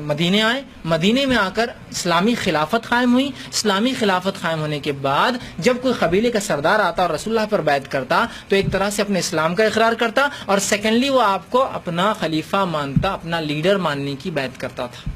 مدینے آئے, مدینے میں آ کر اسلامی خلافت قائم ہوئی. اسلامی خلافت قائم ہونے کے بعد جب کوئی قبیلے کا سردار آتا اور رسول اللہ پر بیعت کرتا تو ایک طرح سے اپنے اسلام کا اقرار کرتا, اور سیکنڈلی وہ آپ کو اپنا خلیفہ مانتا, اپنا لیڈر ماننے کی بیعت کرتا تھا.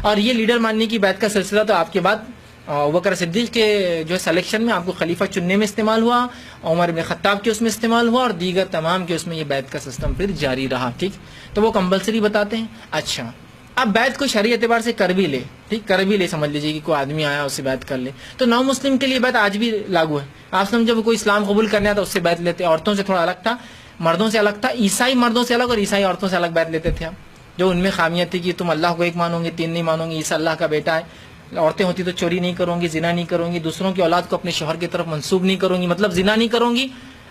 اور یہ لیڈر ماننے کی بیعت کا سلسلہ تو آپ کے بعد ابوبکر صدیق کے جو ہے سلیکشن میں آپ کو خلیفہ چننے میں استعمال ہوا, عمر بن خطاب کے اس میں استعمال ہوا, اور دیگر تمام کے اس میں یہ بیعت کا سسٹم پھر جاری رہا. ٹھیک, تو وہ کمپلسری بتاتے ہیں. اچھا, اب بیعت کو شرعی اعتبار سے کر بھی لے, ٹھیک, کر بھی لے, سمجھ لیجیے کہ کوئی آدمی آیا اس سے بیعت کر لے, تو نو مسلم کے لیے بیعت آج بھی لاگو ہے. آپ سمجھو کوئی اسلام قبول کرنے آتا اس سے بیعت لیتے. عورتوں سے تھوڑا الگ تھا, مردوں سے الگ تھا. عیسائی مردوں سے الگ اور عیسائی عورتوں سے الگ بیعت لیتے تھے آپ, جو ان میں خامیاں تھی کہ تم اللہ کو ایک مانو گے, تین نہیں مانو گے, عیسیٰ اللہ کا بیٹا ہے. عورتیں ہوتی تو چوری نہیں کروں گی, زنا نہیں کروں گی, دوسروں کی اولاد کو اپنے شوہر کی طرف منسوب نہیں کروں گی, مطلب زنا نہیں کروں گی,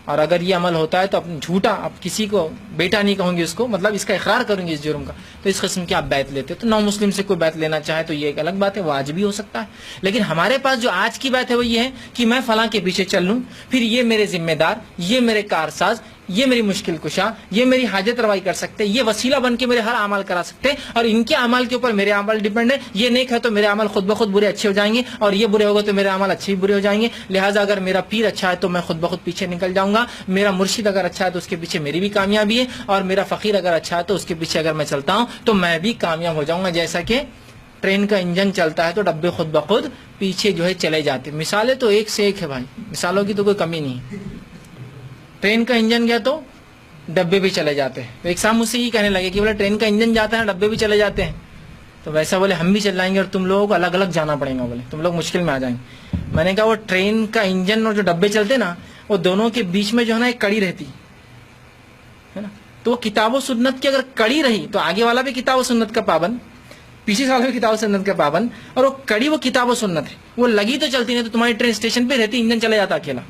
اور اگر یہ عمل ہوتا ہے تو اپنا جھوٹا, اب کسی کو بیٹا نہیں کہوں گی اس کو, مطلب اس کا اقرار کروں گی اس جرم کا. تو اس قسم کی آپ بیعت لیتے. تو نو مسلم سے کوئی بیعت لینا چاہے تو یہ ایک الگ بات ہے, وہ آج بھی ہو سکتا ہے. لیکن ہمارے پاس جو آج کی بات ہے وہ یہ ہے کہ میں فلاں کے پیچھے چل لوں, پھر یہ میرے ذمہ دار, یہ میرے کارساز, یہ میری مشکل کشا, یہ میری حاجت روائی کر سکتے, یہ وسیلہ بن کے میرے ہر اعمال کرا سکتے, اور ان کے اعمال کے اوپر میرے اعمال ڈیپینڈ ہے. یہ نیک ہے تو میرے اعمال خود بخود برے اچھے ہو جائیں گے, اور یہ برے ہوگا تو میرے اعمال اچھے برے ہو جائیں گے. لہٰذا اگر میرا پیر اچھا ہے تو میں خود بخود پیچھے نکل جاؤں گا, میرا مرشد اگر اچھا ہے تو اس کے پیچھے میری بھی کامیابی ہے, اور میرا فقیر اگر اچھا ہے تو اس کے پیچھے اگر میں چلتا ہوں تو میں بھی کامیاب ہو جاؤں گا. جیسا کہ ٹرین کا انجن چلتا ہے تو ڈبے خود بخود پیچھے جو ہے چلے جاتے. مثالیں تو ایک سے ایک ہے بھائی, مثالوں کی تو کوئی کمی نہیں ہے. ٹرین کا انجن گیا تو ڈبے بھی چلے جاتے ہیں. تو ایک صاحب مجھ سے یہ کہنے لگے کہ بولے ٹرین کا انجن جاتا ہے ڈبے بھی چلے جاتے ہیں, تو ویسا بولے ہم بھی چلائیں گے اور تم لوگوں کو الگ الگ جانا پڑے گا, بولے تم لوگ مشکل میں آ جائیں گے. میں نے کہا وہ ٹرین کا انجن اور جو ڈبے چلتے نا, وہ دونوں کے بیچ میں جو ہے نا ایک کڑی رہتی ہے نا, تو وہ کتاب و سنت کی اگر کڑی رہی تو آگے والا بھی کتاب و سنت کا پابند, پیچھے والا بھی کتاب و سنت کا پابند, اور وہ کڑی وہ کتاب و سنت ہے, وہ لگی تو چلتی نہیں, تو تمہاری ٹرین اسٹیشن پہ رہتی, انجن چلا جاتا اکیلا.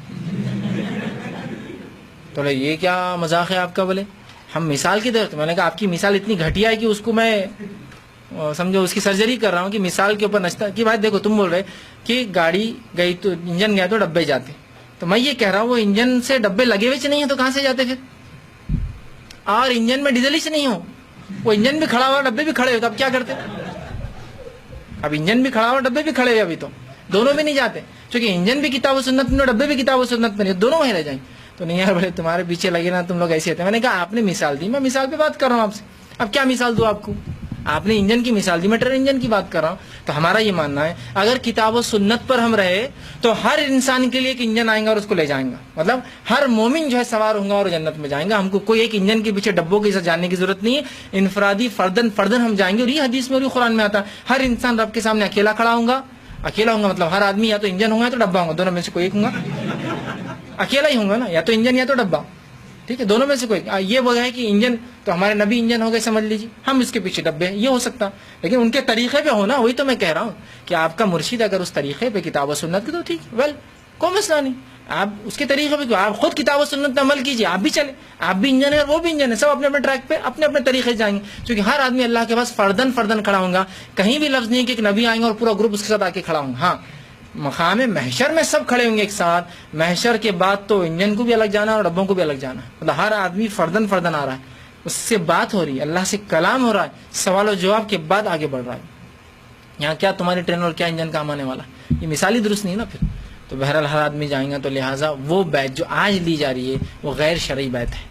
تو یہ کیا مذاق ہے آپ کا؟ بولے ہم مثال کی طرف. میں نے کہا آپ کی مثال اتنی گھٹیا ہے کہ اس کو میں سمجھو اس کی سرجری کر رہا ہوں کہ مثال کے اوپر نچتا کہ بھائی دیکھو تم بول رہے کہ گاڑی گئی تو انجن گیا تو ڈبے جاتے, تو میں یہ کہہ رہا ہوں وہ انجن سے ڈبے لگے ہوئے نہیں ہیں تو کہاں سے جاتے پھر, اور انجن میں ڈیزل ہی سے نہیں ہو, وہ انجن بھی کھڑا ہوا ڈبے بھی کھڑے ہوئے, تو اب کیا کرتے؟ اب انجن بھی کھڑا ہوا ڈبے بھی کھڑے ہوئے, ابھی تو دونوں بھی نہیں جاتے, کیونکہ انجن بھی کتاب و سنت میں, ڈبے بھی کتاب و سنت میں, دونوں وہیں رہ جائیں. تو نہیں یار بولے تمہارے پیچھے لگے نا تم لوگ ایسے ہوتے. میں نے کہا آپ نے مثال دی, میں مثال پہ بات کر رہا ہوں آپ سے, اب کیا مثال دوں آپ کو؟ آپ نے انجن کی مثال دی, میں ٹرین انجن کی بات کر رہا ہوں. تو ہمارا یہ ماننا ہے اگر کتاب و سنت پر ہم رہے تو ہر انسان کے لیے ایک انجن آئیں گا اور اس کو لے جائیں گا, مطلب ہر مومن جو ہے سوار ہوں گا اور جنت میں جائیں گا. ہم کو کوئی ایک انجن کے پیچھے ڈبوں کے ساتھ جانے کی ضرورت نہیں ہے, انفرادی فردن ہم جائیں گے. اور یہ حدیث میں اور یہ قرآن میں آتا ہے ہر انسان رب کے سامنے اکیلا کھڑا ہوں گا. اکیلا ہوں گا مطلب ہر آدمی یا تو انجن ہوں گا یا تو ڈبہ ہوں گا, دونوں میں سے کوئی ایک ہوں گا. اکیلا ہی ہوں گا نا, یا تو انجن یا تو ڈبہ, ٹھیک ہے, دونوں میں سے کوئی. یہ وہ ہے کہ انجن تو ہمارے نبی انجن ہو گئے سمجھ لیجیے, ہم اس کے پیچھے ڈبے ہیں, یہ ہو سکتا, لیکن ان کے طریقے پہ ہونا, وہی تو میں کہہ رہا ہوں کہ آپ کا مرشد اگر اس طریقے پہ کتاب و سنت کی تو ٹھیک, ویل کوئی مسئلہ نہیں, آپ اس کے طریقے پہ آپ خود کتاب و سنت پہ عمل کیجیے, آپ بھی چلے, آپ بھی انجن ہے اور وہ بھی انجن ہے, سب اپنے اپنے ٹریک پہ اپنے اپنے طریقے سے جائیں گے. کیونکہ ہر آدمی اللہ کے پاس فردن کھڑا ہوں گا, کہیں بھی لفظ نہیں کہ ایک نبی آئیں گے اور پورا گروپ اس کے ساتھ آ کے کھڑا ہوں گا. ہاں مقام محشر میں سب کھڑے ہوں گے ایک ساتھ, محشر کے بعد تو انجن کو بھی الگ جانا ہے اور ڈبوں کو بھی الگ جانا ہے, مطلب ہر آدمی فردن آ رہا ہے, اس سے بات ہو رہی ہے, اللہ سے کلام ہو رہا ہے, سوال و جواب کے بعد آگے بڑھ رہا ہے. یہاں کیا تمہاری ٹرین اور کیا انجن کام آنے والا, یہ مثالی درست نہیں نا پھر. تو بہرحال ہر آدمی جائیں گا, تو لہٰذا وہ بیعت جو آج لی جا رہی ہے وہ غیر شرعی بیعت ہے,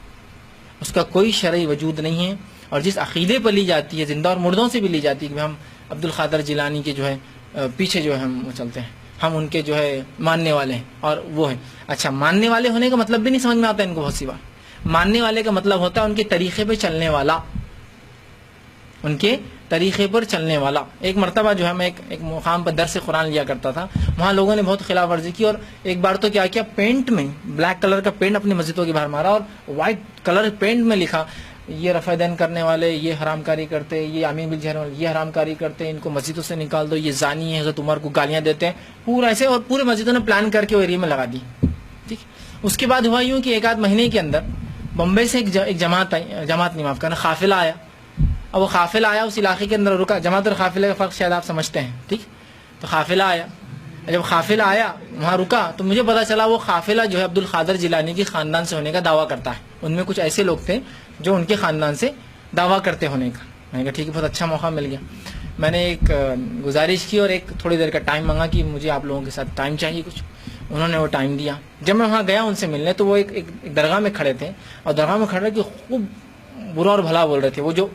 اس کا کوئی شرعی وجود نہیں ہے. اور جس عقیدے پر لی جاتی ہے, زندہ اور مردوں سے بھی لی جاتی ہے کہ ہم عبد القادر جیلانی کے جو ہے پیچھے جو ہے ہم چلتے ہیں, ہم ان کے جو ہے ماننے والے ہیں, اور وہ ہیں. اچھا, ماننے والے ہونے کا مطلب بھی نہیں سمجھ میں آتا ان کو بہت سی بار. ماننے والے کا مطلب ہوتا ہے ان کے طریقے پہ چلنے والا, ان کے طریقے پر چلنے والا. ایک مرتبہ جو ہے میں ایک مقام پر درس قرآن لیا کرتا تھا, وہاں لوگوں نے بہت خلاف ورزی کی, اور ایک بار تو کیا پینٹ میں بلیک کلر کا پینٹ اپنی مسجدوں کے باہر مارا, اور وائٹ کلر پینٹ میں لکھا یہ رفع دین کرنے والے یہ حرام کاری کرتے, یہ امین بالجہر والے یہ حرام کاری کرتے, ان کو مسجدوں سے نکال دو, یہ زانی ہے, حضرت عمر کو گالیاں دیتے ہیں, پورا ایسے. اور پورے مسجدوں نے پلان کر کے وہ ایریا میں لگا دی. ٹھیک, اس کے بعد ہوا یوں کہ ایک آدھ مہینے کے اندر بمبئی سے ایک جماعت نہیں معاف کرنا قافلہ آیا. اب وہ قافلہ آیا, اس علاقے کے اندر رکا. جماعت اور قافلے کا فرق شاید آپ سمجھتے ہیں, ٹھیک. تو قافلہ آیا, جب قافلہ آیا وہاں رکا تو مجھے پتا چلا وہ قافلہ جو ہے عبد القادر جیلانی کے خاندان سے ہونے کا دعویٰ کرتا ہے. ان میں کچھ ایسے لوگ تھے جو ان کے خاندان سے دعویٰ کرتے ہونے کا. میں نے کہا ٹھیک ہے، بہت اچھا موقع مل گیا. میں نے ایک گزارش کی اور ایک تھوڑی دیر کا ٹائم مانگا کہ مجھے آپ لوگوں کے ساتھ ٹائم چاہیے کچھ. انہوں نے وہ ٹائم دیا. جب میں وہاں گیا ان سے ملنے تو وہ ایک درگاہ میں کھڑے تھے اور درگاہ میں کھڑے کہ خوب برا اور بھلا بول رہے تھے. وہ جو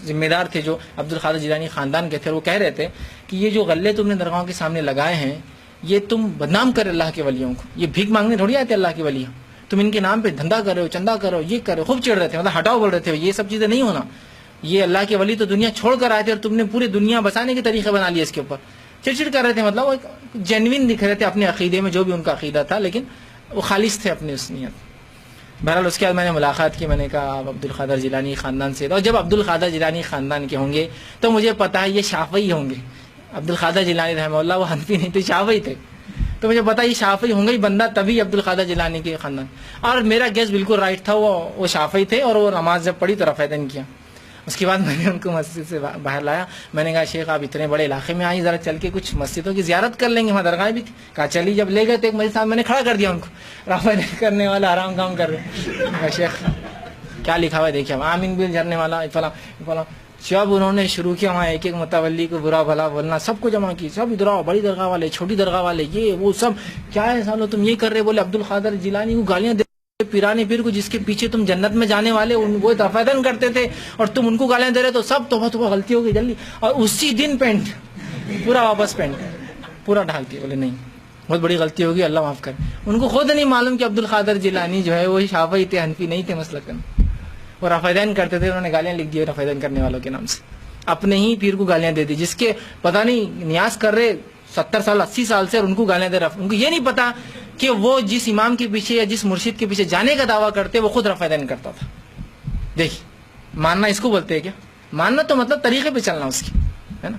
ذمہ دار تھے جو عبد القادر جیلانی خاندان کے تھے وہ کہہ رہے تھے کہ یہ جو غلے تم نے درگاہوں کے سامنے لگائے ہیں یہ تم بدنام کر اللہ کے ولیوں کو. یہ بھیک مانگنے تھوڑی آتے اللہ کے ولیوں. تم ان کے نام پہ دھندا کر رہے ہو، چندہ کر رہے ہو، یہ کر رہے ہو. خوب چڑھ رہے تھے، مطلب ہٹاؤ بول رہے تھے. یہ سب چیزیں نہیں ہونا. یہ اللہ کے ولی تو دنیا چھوڑ کر آئے تھے اور تم نے پوری دنیا بسانے کے طریقے بنا لیے اس کے اوپر. چڑچڑ کر رہے تھے. مطلب وہ جینوین دکھ رہے تھے اپنے عقیدے میں جو بھی ان کا عقیدہ تھا، لیکن وہ خالص تھے اپنی اس نیت. بہرحال اس کے بعد میں نے ملاقات کی. میں نے کہا آپ عبد القادر جیلانی خاندان سے، اور جب عبد القادر جیلانی خاندان کے ہوں گے تو مجھے پتا ہے یہ شافعی ہوں گے. عبد القادر جیلانی رحمہ اللہ وہ حنفی نہیں تھے، شافعی تھے. تو مجھے پتا یہ شافعی ہوں گے ہی بندہ، تبھی عبد القادر جیلانی کے خاندان. اور میرا گیس بالکل رائٹ تھا، وہ شافعی تھے. اور وہ نماز جب پڑھی تو رفع دین کیا. اس کے بعد میں نے ان کو مسجد سے باہر لایا. میں نے کہا شیخ آپ اتنے بڑے علاقے میں آئیں، ذرا چل کے کچھ مسجدوں کی زیارت کر لیں گے. وہاں درگاہ بھی تھی. کہا چلیے. جب لے گئے تو ایک مسجد صاحب میں نے کھڑا کر دیا ان کو. رفع دین کرنے والا آرام کام کر رہے. شیخ کیا لکھا ہوا ہے دیکھیے، آمین بل جھرنے والا فلاں فلاں. جب انہوں نے شروع کیا وہاں ایک ایک متولی کو برا بھلا بولنا، سب کو جمع کی. سب ادھر بڑی درگاہ والے، چھوٹی درگاہ والے، یہ وہ سب. کیا ہے سالو تم یہ کر رہے؟ بولے عبد القادر جیلانی کو گالیاں دے، پیرانے پیر کو جس کے پیچھے تم جنت میں جانے والے وہ رفع دین کرتے تھے اور تم ان کو گالیاں دے رہے. تو سب توبہ غلطی ہو گئی جلدی. اور اسی دن پینٹ پورا واپس پینٹ پورا ڈھالتی. بولے نہیں بہت بڑی غلطی ہوگی، اللہ معاف کرے. ان کو خود نہیں معلوم کہ عبد القادر جیلانی جو ہے وہ شافعی تھے، حنفی نہیں تھے مسلکن. وہ رفع دین کرتے تھے. انہوں نے گالیاں لکھ دی رفع دین کرنے والوں کے نام سے. اپنے ہی پیر کو گالیاں دے دی جس کے پتہ نہیں نیاز کر رہے 70 سال 80 سال سے، اور ان کو گالیاں دے رہا. ان کو یہ نہیں پتا کہ وہ جس امام کے پیچھے یا جس مرشد کے پیچھے جانے کا دعویٰ کرتے وہ خود رفع دین کرتا تھا. دیکھیے ماننا اس کو بولتے ہیں کیا؟ ماننا تو مطلب طریقے پہ چلنا اس کی ہے نا.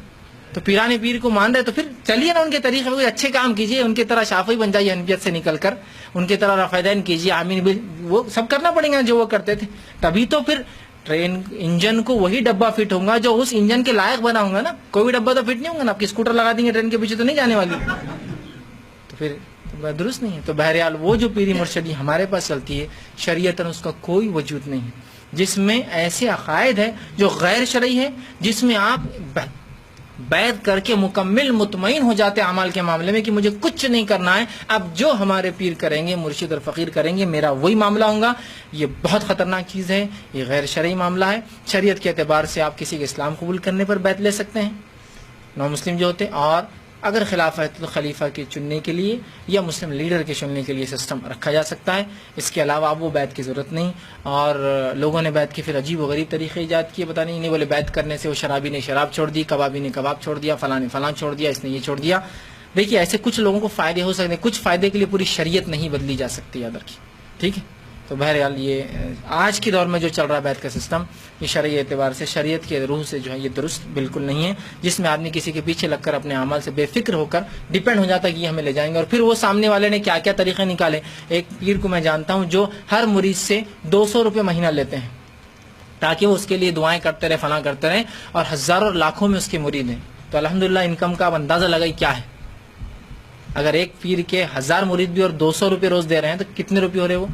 تو پیرانے پیر کو مان رہے تو پھر چلیے نا ان کے طریقے پہ اچھے کام کیجیے. ان کی طرح شافعی بن جائیے حنفیت سے نکل کر. ان کی طرح رفع دین کیجیے، آمین بل وہ سب کرنا پڑے گا جو وہ کرتے تھے. تبھی تو پھر ٹرین انجن کو وہی ڈبہ فٹ ہوگا جو اس انجن کے لائق بنا ہوگا نا. کوئی بھی ڈبہ تو فٹ نہیں ہوگا نا. آپ کی اسکوٹر لگا دیں گے ٹرین کے پیچھے تو نہیں جانے والی. تو پھر درست نہیں ہے. تو بہرحال وہ جو پیری مرشدی ہمارے پاس چلتی ہے شریعتاً اس کا کوئی وجود نہیں ہے، جس میں ایسے عقائد ہے جو غیر شرعی ہے، جس میں آپ بیعت کر کے مکمل مطمئن ہو جاتے اعمال کے معاملے میں کہ مجھے کچھ نہیں کرنا ہے، اب جو ہمارے پیر کریں گے، مرشد اور فقیر کریں گے، میرا وہی معاملہ ہوگا. یہ بہت خطرناک چیز ہے. یہ غیر شرعی معاملہ ہے. شریعت کے اعتبار سے آپ کسی کے اسلام قبول کرنے پر بیعت لے سکتے ہیں نو مسلم جو ہوتے، اور اگر خلاف ہے تو خلیفہ کے چننے کے لیے یا مسلم لیڈر کے چننے کے لیے سسٹم رکھا جا سکتا ہے. اس کے علاوہ اب وہ بیعت کی ضرورت نہیں. اور لوگوں نے بیعت کے پھر عجیب و غریب طریقے ایجاد کیے. پتہ نہیں بولے بیعت کرنے سے وہ شرابی نے شراب چھوڑ دی، کبابی نے کباب چھوڑ دیا، فلاں نے فلاں چھوڑ دیا، اس نے یہ چھوڑ دیا. دیکھیے ایسے کچھ لوگوں کو فائدے ہو سکتے ہیں، کچھ فائدے کے لیے پوری شریعت نہیں بدلی جا سکتی، یاد رکھیے. ٹھیک ہے. تو بہرحال یہ آج کے دور میں جو چل رہا ہے بیعت کا سسٹم، یہ شرعی اعتبار سے شریعت کے روح سے جو ہے یہ درست بالکل نہیں ہے، جس میں آدمی کسی کے پیچھے لگ کر اپنے اعمال سے بے فکر ہو کر ڈیپینڈ ہو جاتا ہے کہ یہ ہمیں لے جائیں گے. اور پھر وہ سامنے والے نے کیا کیا طریقے نکالے. ایک پیر کو میں جانتا ہوں جو ہر مرید سے 200 روپے مہینہ لیتے ہیں تاکہ وہ اس کے لیے دعائیں کرتے رہے، فلاں کرتے رہے، اور ہزاروں لاکھوں میں اس کے مرید ہیں. تو الحمدللہ انکم کا اب اندازہ لگائی کیا ہے. اگر ایک پیر کے 1000 مرید بھی اور 200 روپے روز دے رہے ہیں تو کتنے روپے ہو رہے؟ وہ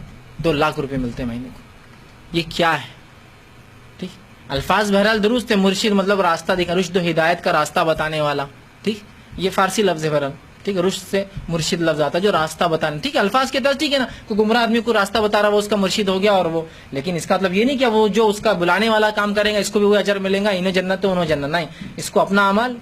2 لاکھ روپے ملتے ہیں مہینے کو. یہ کیا ہے؟ ٹھیک. الفاظ بہرحال درست ہے. مرشد مطلب راستہ دکھا، رشد و ہدایت کا راستہ بتانے والا. ٹھیک. یہ فارسی لفظ ہے بہرحال. ٹھیک ہے. رشد سے مرشد لفظ آتا ہے جو راستہ بتانے. ٹھیک ہے. الفاظ کے طرف ٹھیک ہے نا. کوئی گمراہ آدمی کو راستہ بتا رہا وہ اس کا مرشد ہو گیا. اور وہ لیکن اس کا مطلب یہ نہیں کہ وہ جو اس کا بلانے والا کام کرے گا اس کو بھی وہ اجر ملے گا، انہیں جنت تو انہوں جنت. نہیں. اس کو اپنا عمل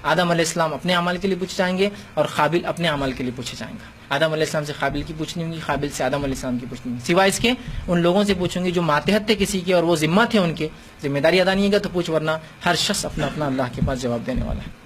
آدم علیہ السلام اپنے عمل کے لیے پوچھے جائیں گے اور قابل اپنے عمل کے لیے پوچھے جائیں گے. آدم علیہ السلام سے قابل کی پوچھنی ہوگی، قابل سے آدم علیہ السلام کی پوچھنی ہوگی. سوائے اس کے ان لوگوں سے پوچھوں گی جو ماتحت تھے کسی کے اور وہ ذمہ تھے، ان کے ذمہ داری ادا نہیں ہے گا تو پوچھ، ورنہ ہر شخص اپنا اللہ کے پاس جواب دینے والا ہے.